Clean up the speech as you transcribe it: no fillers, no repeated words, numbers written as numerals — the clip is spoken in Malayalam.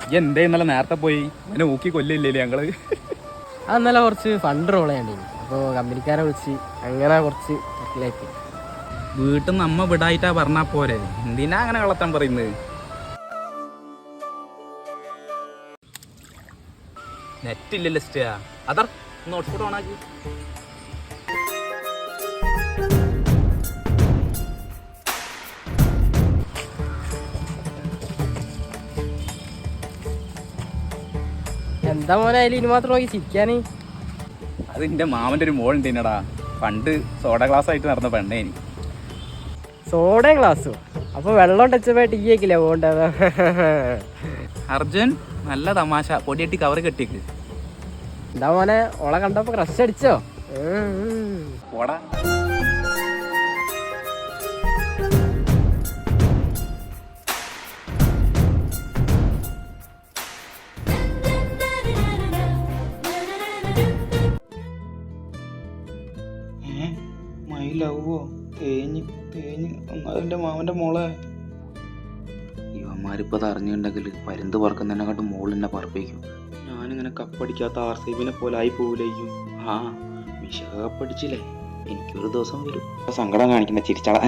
ഈ എന്തേ ഇന്നലെ നേരത്തെ പോയി എന്നെ ഊക്കി കൊല്ലില്ലേ ഞങ്ങള്? അത് ഇന്നലെ കുറച്ച് ഫണ്ട് റോൾ ചെയ്യണ്ടേ, അപ്പോൾ കമ്പനിക്കാരെ വിളിച്ച് അങ്ങനെ കുറച്ച് തെറ്റിലാക്കി. വീട്ടിൽ നിന്ന് അമ്മ വിടായിട്ടാ പറഞ്ഞാ പോരെ, എന്തിനാ അങ്ങനെ കള്ളത്താൻ പറയുന്നത്? നെറ്റ് ഇല്ലല്ലോ സ്റ്റേ. അതാ ഹോട്ട്സ്പോട്ട് ഓണാക്കി. എന്താ മോനെ അതിൽ ഇനി മാത്രം നോക്കി ചിരിക്കാന്? അത് എൻ്റെ മാമൻ്റെ ഒരു മോളുണ്ടേനടാ, പണ്ട് സോഡ ക്ലാസ് ആയിട്ട് നടന്ന പെണ്ണേനി. സോഡയും ഗ്ലാസ്സും? അപ്പോൾ വെള്ളം ടച്ചപ്പായിട്ട് ടീ ആക്കില്ലേ പോകേണ്ടത്? അർജുൻ നല്ല തമാശ, പൊടിയട്ടി കവർ കെട്ടിക്ക്. എന്താ മോനെ ഓളെ കണ്ടപ്പോൾ ക്രഷ് അടിച്ചോ? പോടാ. മയിലവോ തേഞ്ഞ് ഒന്നാതിൻ്റെ മാമൻ്റെ മോളെ. ഇവന്മാരിപ്പോൾ അത് അറിഞ്ഞിട്ടുണ്ടെങ്കിൽ പരുന്ത് പറക്കുന്നതിനെക്കാട്ടും മോളിനെ പറപ്പിക്കും. ഞാനിങ്ങനെ കപ്പടിക്കാത്ത RCB പോലെ ആയി പോവില്ലേക്കും. ആ വിശ കപ്പടിച്ചില്ലേ, എനിക്കൊരു ദിവസം വരും. സങ്കടം കാണിക്കുന്ന ചിരിച്ചാള.